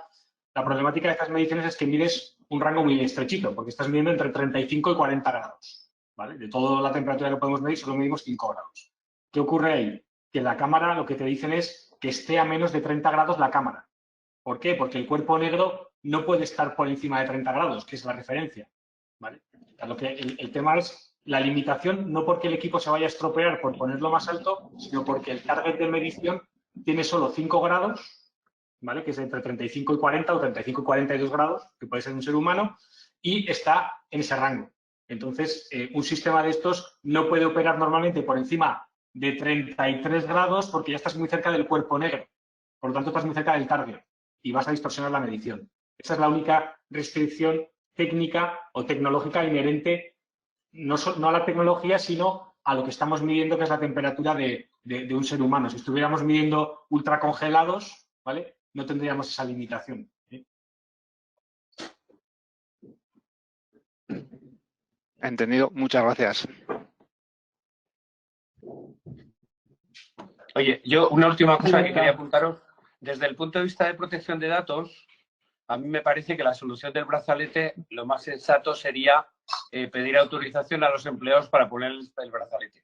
la problemática de estas mediciones es que mides un rango muy estrechito, porque estás midiendo entre 35 y 40 grados, ¿vale? De toda la temperatura que podemos medir, solo medimos 5 grados. ¿Qué ocurre ahí? Que la cámara lo que te dicen es que esté a menos de 30 grados la cámara. ¿Por qué? Porque el cuerpo negro no puede estar por encima de 30 grados, que es la referencia, ¿vale? Lo que el tema es la limitación, no porque el equipo se vaya a estropear por ponerlo más alto, sino porque el target de medición tiene solo 5 grados, ¿vale? Que es entre 35 y 40 o 35 y 42 grados, que puede ser un ser humano, y está en ese rango. Entonces, un sistema de estos no puede operar normalmente por encima de 33 grados porque ya estás muy cerca del cuerpo negro. Por lo tanto, estás muy cerca del target y vas a distorsionar la medición. Esa es la única restricción técnica o tecnológica inherente no a la tecnología, sino a lo que estamos midiendo, que es la temperatura de un ser humano. Si estuviéramos midiendo ultracongelados, ¿vale?, no tendríamos esa limitación. Entendido. Muchas gracias. Oye, yo una última cosa que quería apuntaros. Desde el punto de vista de protección de datos, a mí me parece que la solución del brazalete, lo más sensato sería pedir autorización a los empleados para poner el brazalete.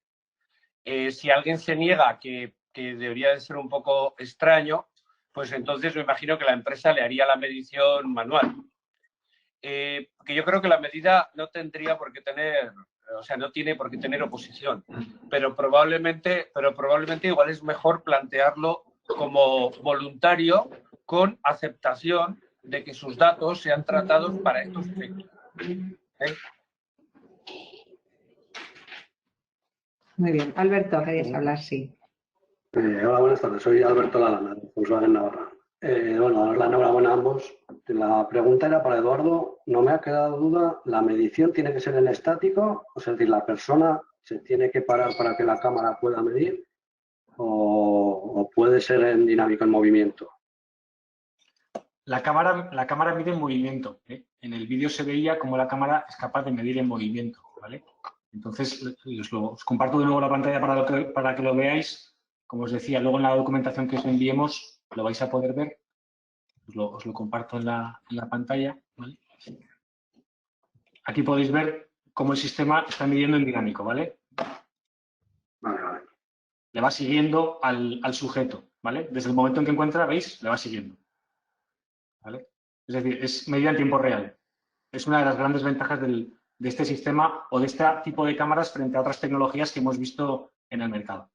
Si alguien se niega, que debería de ser un poco extraño, pues entonces me imagino que la empresa le haría la medición manual. Que yo creo que la medida no tendría por qué tener, o sea, no tiene por qué tener oposición, pero probablemente igual es mejor plantearlo como voluntario con aceptación de que sus datos sean tratados para estos efectos. Muy bien. Alberto, querías hablar, sí. Hola, buenas tardes. Soy Alberto Lalana, de Volkswagen Navarra. Bueno, daros la enhorabuena a ambos. La pregunta era para Eduardo. No me ha quedado duda, ¿la medición tiene que ser en estático? Es decir, ¿la persona se tiene que parar para que la cámara pueda medir? ¿O puede ser en dinámico, en movimiento? La cámara mide en movimiento, ¿eh? En el vídeo se veía cómo la cámara es capaz de medir en movimiento, ¿vale? Entonces, os comparto de nuevo la pantalla para que lo veáis. Como os decía, luego en la documentación que os enviemos lo vais a poder ver. Os lo comparto en la pantalla, ¿vale? Aquí podéis ver cómo el sistema está midiendo en dinámico, ¿vale? Vale, vale. Le va siguiendo al sujeto, ¿vale? Desde el momento en que encuentra, ¿veis? Le va siguiendo, ¿vale? Es decir, es medida en tiempo real. Es una de las grandes ventajas de este sistema o de este tipo de cámaras frente a otras tecnologías que hemos visto en el mercado.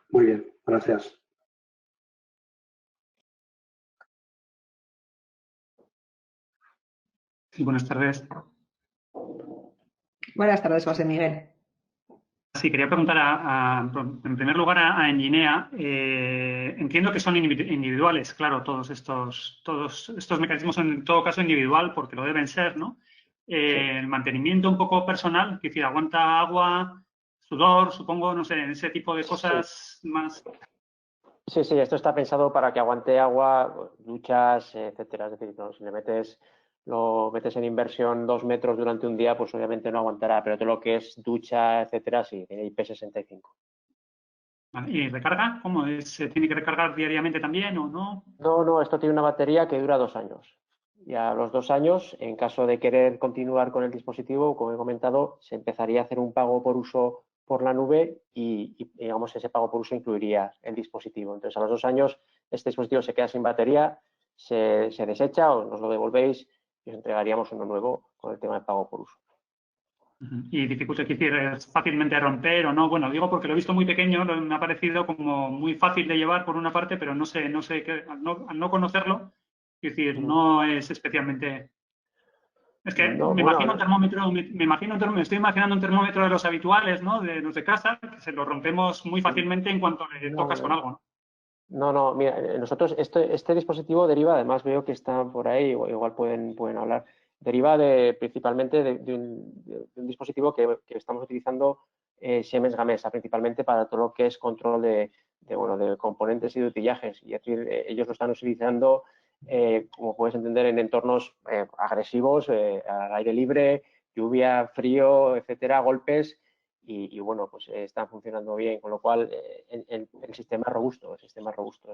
Muy bien, gracias. Sí, buenas tardes. Buenas tardes, José Miguel. Sí, quería preguntar en primer lugar a Enginea. Entiendo que son individuales, claro, todos estos mecanismos son en todo caso individual porque lo deben ser, ¿no? El mantenimiento un poco personal, es decir, aguanta agua, sudor, supongo, no sé, ese tipo de cosas más. Sí, esto está pensado para que aguante agua, duchas, etcétera. Es decir, ¿no? Si lo metes en inversión 2 metros durante un día, pues obviamente no aguantará, pero todo lo que es ducha, etcétera, sí, tiene IP65. Vale, ¿y recarga? ¿Cómo es? ¿Se tiene que recargar diariamente también o no? No, esto tiene una batería que dura 2 años. Y a los 2 años, en caso de querer continuar con el dispositivo, como he comentado, se empezaría a hacer un pago por uso por la nube y digamos, ese pago por uso incluiría el dispositivo. Entonces, a los 2 años, este dispositivo se queda sin batería, se desecha o nos lo devolvéis y os entregaríamos uno nuevo con el tema de pago por uso. Y dificultad, es decir, ¿es fácilmente romper o no? Bueno, digo porque lo he visto muy pequeño, me ha parecido como muy fácil de llevar por una parte, pero no sé qué, al no conocerlo, es decir, no es especialmente. Es que No, me bueno, imagino un termómetro, me estoy imaginando un termómetro de los habituales, ¿no? De los de casa, que se lo rompemos muy fácilmente en cuanto le tocas con algo, ¿no? No, mira, nosotros este dispositivo deriva, además veo que están por ahí, igual pueden hablar, deriva principalmente de un dispositivo que estamos utilizando Siemens Gamesa, principalmente para todo lo que es control de componentes y de utillajes. Y es decir, ellos lo están utilizando, como puedes entender, en entornos agresivos, al aire libre, lluvia, frío, etcétera, golpes. Y bueno, pues están funcionando bien, con lo cual el sistema es robusto, es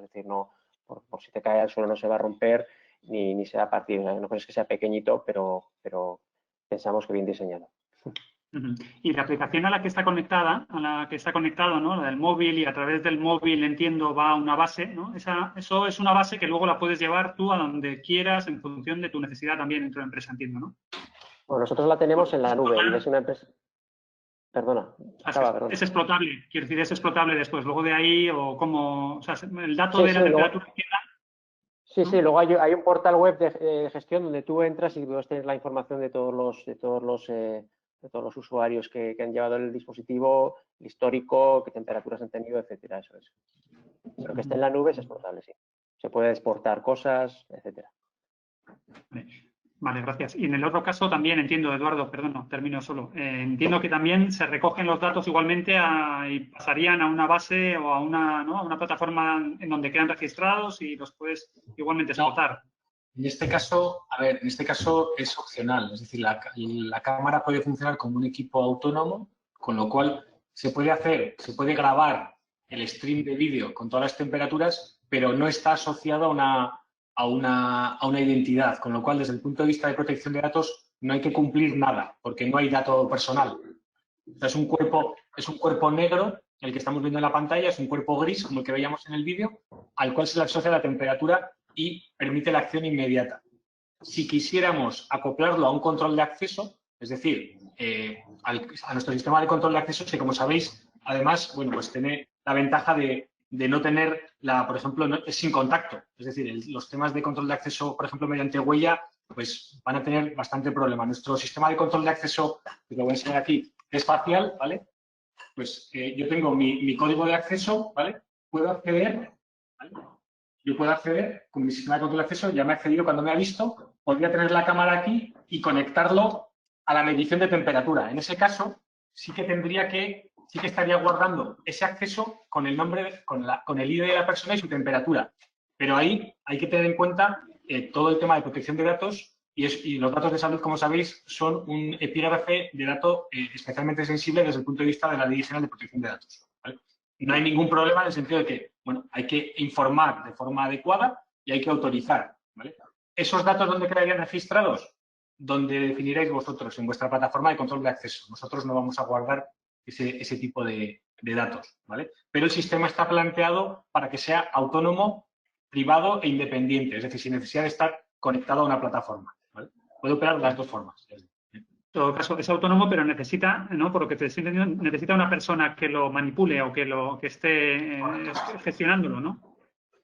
decir, no por si te cae al suelo no se va a romper ni se va a partir, no es que sea pequeñito, pero pensamos que bien diseñado. Y la aplicación a la que está conectado, ¿no? La del móvil, y a través del móvil, entiendo, va a una base, ¿no? Eso es una base que luego la puedes llevar tú a donde quieras en función de tu necesidad también dentro de la empresa, entiendo, ¿no? Bueno, nosotros la tenemos en la nube y es una empresa. Perdona, perdona. Es explotable, quiero decir, es explotable después. Luego de ahí, o como, o sea, el dato de la temperatura que da. Sí, luego hay un portal web de gestión donde tú entras y puedes tener la información de todos los usuarios que han llevado el dispositivo, el histórico, qué temperaturas han tenido, etcétera, eso es. Pero que esté en la nube es exportable, sí. Se puede exportar cosas, etcétera. Vale, gracias. Y en el otro caso también entiendo, Eduardo, perdón, termino solo. Entiendo que también se recogen los datos igualmente y pasarían a una base o a una plataforma en donde quedan registrados y los puedes igualmente explotar. En este caso, es opcional. Es decir, la cámara puede funcionar como un equipo autónomo, con lo cual se puede grabar el stream de vídeo con todas las temperaturas, pero no está asociado a una identidad, con lo cual, desde el punto de vista de protección de datos, no hay que cumplir nada, porque no hay dato personal. O sea, es un cuerpo negro, el que estamos viendo en la pantalla, es un cuerpo gris, como el que veíamos en el vídeo, al cual se le asocia la temperatura y permite la acción inmediata. Si quisiéramos acoplarlo a un control de acceso, es decir, a nuestro sistema de control de acceso, que como sabéis, además, bueno, pues tiene la ventaja de no tener, por ejemplo, es sin contacto. Es decir, los temas de control de acceso, por ejemplo, mediante huella, pues van a tener bastante problema. Nuestro sistema de control de acceso, que lo voy a enseñar aquí, es facial, ¿vale? Pues yo tengo mi código de acceso, ¿vale? Puedo acceder, ¿vale? Yo puedo acceder con mi sistema de control de acceso, ya me ha accedido cuando me ha visto, podría tener la cámara aquí y conectarlo a la medición de temperatura. En ese caso, sí que estaría guardando ese acceso con el nombre, con el ID de la persona y su temperatura. Pero ahí hay que tener en cuenta todo el tema de protección de datos y los datos de salud, como sabéis, son un epígrafe de dato especialmente sensible desde el punto de vista de la Ley General de Protección de Datos, ¿vale? No hay ningún problema en el sentido de que, bueno, hay que informar de forma adecuada y hay que autorizar, ¿vale? ¿Esos datos dónde quedarían registrados? donde definiréis vosotros en vuestra plataforma de control de acceso. Nosotros no vamos a guardar ese tipo de datos, ¿vale? Pero el sistema está planteado para que sea autónomo, privado e independiente, es decir, sin necesidad de estar conectado a una plataforma, ¿vale? Puede operar de las dos formas. En todo caso, es autónomo, pero necesita, ¿no? Por lo que te estoy entendiendo, necesita una persona que lo manipule o que esté gestionándolo, ¿no?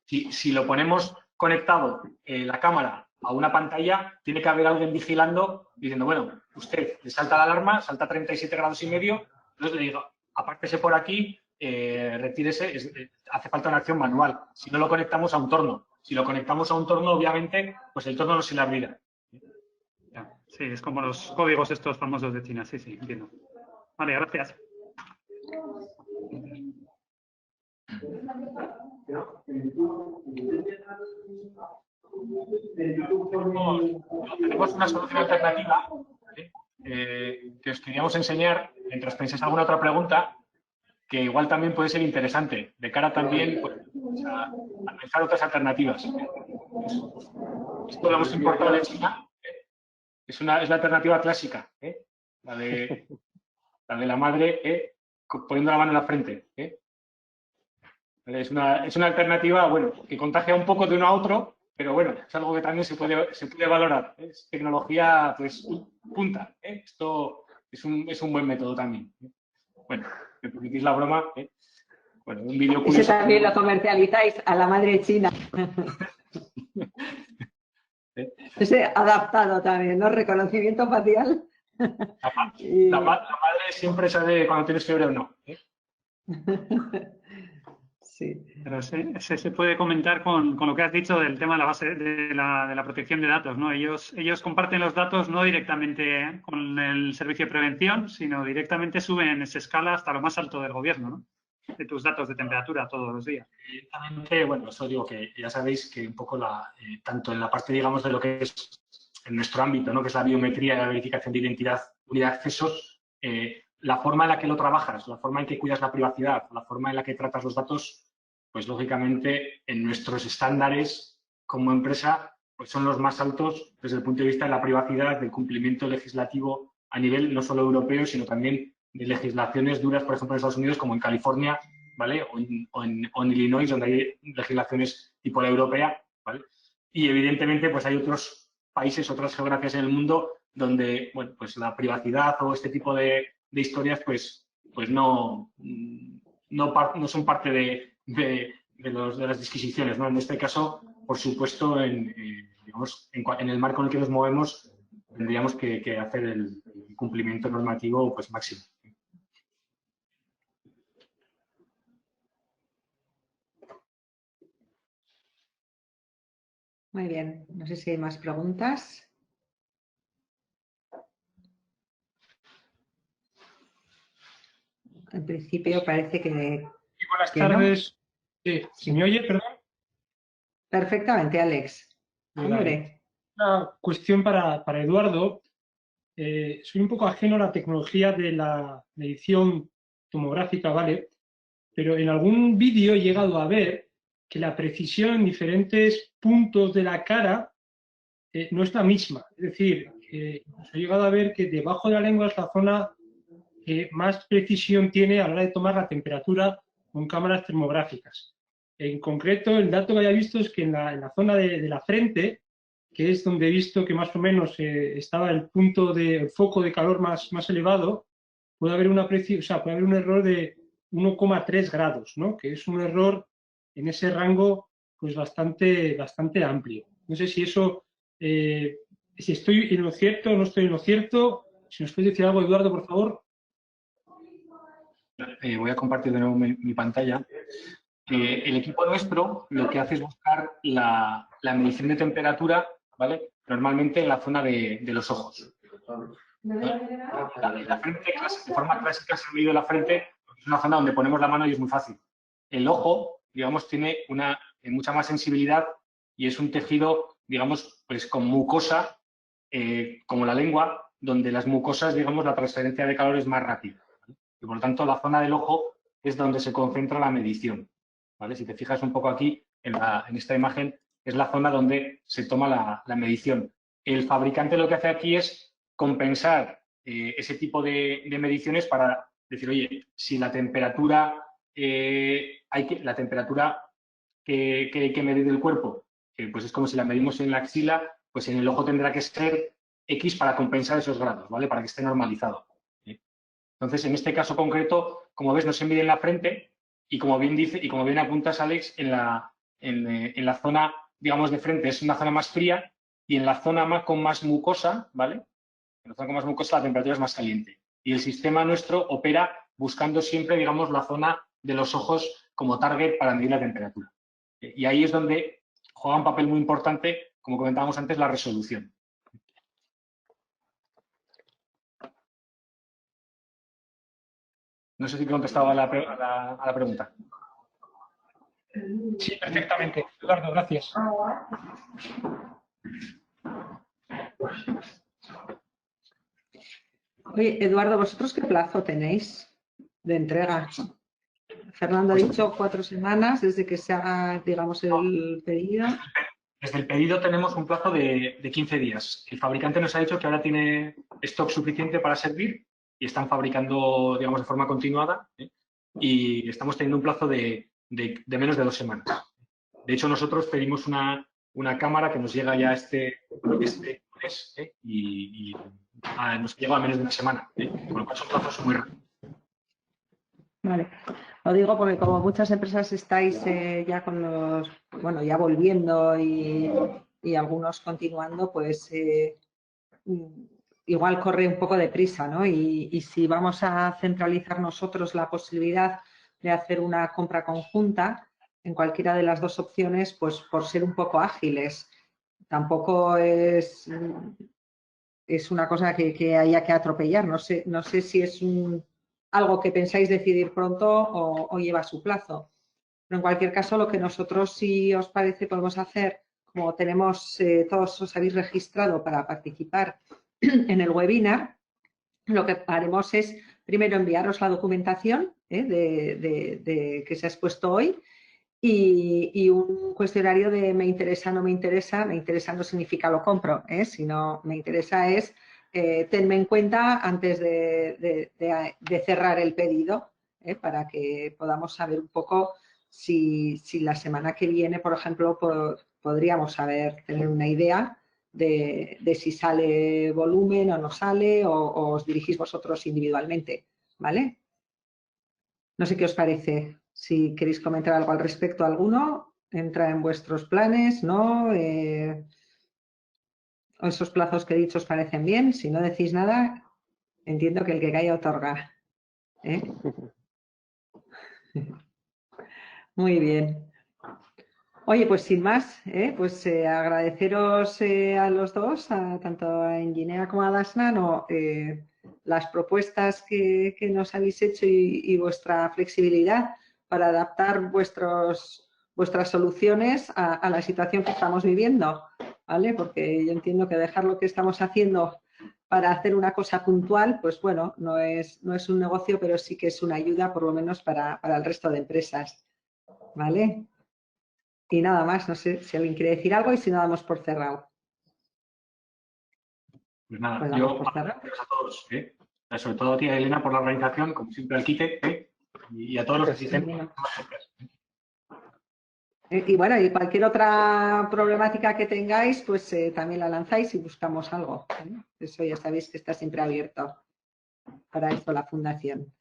Si lo ponemos conectado la cámara a una pantalla, tiene que haber alguien vigilando, diciendo, bueno, usted le salta la alarma, salta 37 grados y medio, entonces le digo, apártese por aquí, retírese, hace falta una acción manual. Si no lo conectamos a un torno. Si lo conectamos a un torno, obviamente, pues el torno no se le abrirá. Sí, es como los códigos estos famosos de China, sí, entiendo. Vale, gracias. Tenemos una solución alternativa, ¿vale? Que os queríamos enseñar, mientras pensáis alguna otra pregunta, que igual también puede ser interesante, de cara también pues, a pensar otras alternativas. Esto lo hemos importado de China, es la alternativa clásica, la de la madre poniendo la mano en la frente. Es una alternativa, bueno, que contagia un poco de uno a otro, pero bueno, es algo que también se puede valorar. Es tecnología, pues, punta. Esto es un buen método también. Bueno, me permitís la broma. Bueno, un vídeo curioso. Ese también lo comercializáis a la madre china. Ese adaptado también, ¿no? Reconocimiento facial. La madre siempre sabe cuando tienes fiebre o no. Sí. Pero se puede comentar con lo que has dicho del tema de la base de la protección de datos, ¿no? Ellos comparten los datos no directamente con el servicio de prevención, sino directamente suben esa escala hasta lo más alto del gobierno, ¿no? De tus datos de temperatura todos los días. Directamente, bueno, eso digo que ya sabéis que un poco tanto en la parte, digamos, de lo que es en nuestro ámbito, ¿no? Que es la biometría y la verificación de identidad, unidad de accesos, la forma en la que lo trabajas, la forma en que cuidas la privacidad, la forma en la que tratas los datos, pues lógicamente en nuestros estándares como empresa pues son los más altos desde el punto de vista de la privacidad, del cumplimiento legislativo a nivel no solo europeo, sino también de legislaciones duras, por ejemplo, en Estados Unidos, como en California, ¿vale? O en Illinois, donde hay legislaciones tipo la europea, ¿vale? Y evidentemente pues hay otros países, otras geografías en el mundo donde, bueno, pues la privacidad o este tipo de historias pues no son parte de las disquisiciones, ¿no? En este caso, por supuesto, digamos, en el marco en el que nos movemos, tendríamos que hacer el cumplimiento normativo pues máximo. Muy bien, no sé si hay más preguntas. En principio parece que... Buenas tardes. Sí, ¿se me oye, perdón? Perfectamente, Alex. Hombre. Una cuestión para Eduardo. Soy un poco ajeno a la tecnología de la medición tomográfica, ¿vale? Pero en algún vídeo he llegado a ver que la precisión en diferentes puntos de la cara no es la misma. Es decir, he llegado a ver que debajo de la lengua es la zona que más precisión tiene a la hora de tomar la temperatura con cámaras termográficas. En concreto, el dato que había visto es que en la zona de la frente, que es donde he visto que más o menos estaba el punto el foco de calor más elevado, puede haber puede haber un error de 1,3 grados, ¿no? Que es un error en ese rango pues bastante amplio. No sé si eso, si estoy en lo cierto o no estoy en lo cierto. Si nos puedes decir algo, Eduardo, por favor. Voy a compartir de nuevo mi pantalla. El equipo nuestro lo que hace es buscar la medición de temperatura, ¿vale? Normalmente en la zona de los ojos. La frente, de forma clásica, se ha medido la frente, porque es una zona donde ponemos la mano y es muy fácil. El ojo, digamos, tiene mucha más sensibilidad y es un tejido, digamos, pues con mucosa, como la lengua, donde las mucosas, digamos, la transferencia de calor es más rápida. Y por lo tanto, la zona del ojo es donde se concentra la medición, ¿vale? Si te fijas un poco aquí, en esta imagen, es la zona donde se toma la medición. El fabricante lo que hace aquí es compensar ese tipo de mediciones para decir, oye, si la temperatura, la temperatura que hay que medir del cuerpo, pues es como si la medimos en la axila, pues en el ojo tendrá que ser X para compensar esos grados, ¿vale? Para que esté normalizado. Entonces, en este caso concreto, como ves, no se mide en la frente y como bien dice, y como bien apuntas, Alex, en la zona, digamos, de frente es una zona más fría y en la zona con más mucosa, ¿vale? En la zona con más mucosa la temperatura es más caliente. Y el sistema nuestro opera buscando siempre, digamos, la zona de los ojos como target para medir la temperatura. Y ahí es donde juega un papel muy importante, como comentábamos antes, la resolución. No sé si he contestado a la pregunta. Sí, perfectamente. Eduardo, gracias. Oye, Eduardo, ¿vosotros qué plazo tenéis de entrega? Fernando ha dicho 4 semanas desde que se haga, digamos, el pedido. Desde el pedido tenemos un plazo de 15 días. El fabricante nos ha dicho que ahora tiene stock suficiente para servir y están fabricando, digamos, de forma continuada, y estamos teniendo un plazo de menos de 2 semanas. De hecho, nosotros pedimos una cámara que nos llega ya este mes y nos llega a menos de 1 semana, con lo cual son plazos muy rápidos. Vale. Lo digo porque como muchas empresas estáis ya con los, bueno, ya volviendo y algunos continuando, pues igual corre un poco de prisa, ¿no? Y si vamos a centralizar nosotros la posibilidad de hacer una compra conjunta en cualquiera de las dos opciones, pues por ser un poco ágiles, tampoco es una cosa que haya que atropellar. No sé si es algo que pensáis decidir pronto o lleva su plazo. Pero en cualquier caso, lo que nosotros, si os parece, podemos hacer, como tenemos, todos os habéis registrado para participar en el webinar, lo que haremos es primero enviaros la documentación que se ha expuesto hoy y un cuestionario de me interesa, no me interesa. Me interesa no significa lo compro, sino me interesa es tenme en cuenta antes de cerrar el pedido, para que podamos saber un poco si la semana que viene, por ejemplo, podríamos tener una idea de si sale volumen o no sale, o os dirigís vosotros individualmente, ¿vale? No sé qué os parece. Si queréis comentar algo al respecto, alguno, entra en vuestros planes, ¿no? Esos plazos que he dicho os parecen bien. Si no decís nada, entiendo que el que calla otorga. Muy bien. Oye, pues sin más, pues agradeceros a los dos, tanto a Enginea como a Dasnano, las propuestas que nos habéis hecho y vuestra flexibilidad para adaptar vuestras soluciones a la situación que estamos viviendo, ¿vale? Porque yo entiendo que dejar lo que estamos haciendo para hacer una cosa puntual, pues bueno, no es un negocio, pero sí que es una ayuda, por lo menos para el resto de empresas, ¿vale? Y nada más, no sé si alguien quiere decir algo y si no damos por cerrado. Pues nada, Pues yo por cerrado. gracias a todos, sobre todo a ti, Elena, por la organización, como siempre al quite, y a todos los asistentes. Y bueno, y cualquier otra problemática que tengáis, pues también la lanzáis y buscamos algo. Eso ya sabéis que está siempre abierto para esto la fundación.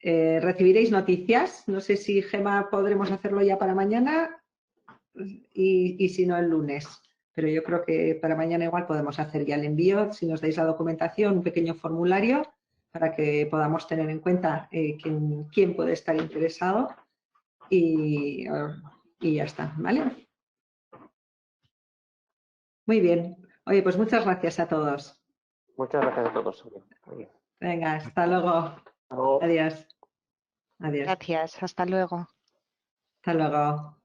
Recibiréis noticias. No sé si, Gemma, podremos hacerlo ya para mañana y si no el lunes. Pero yo creo que para mañana igual podemos hacer ya el envío, si nos dais la documentación, un pequeño formulario para que podamos tener en cuenta quién puede estar interesado y ya está, ¿vale? Muy bien. Oye, pues muchas gracias a todos. Muchas gracias a todos. Venga, hasta luego. Hasta luego. Adiós. Adiós. Gracias, hasta luego. Hasta luego.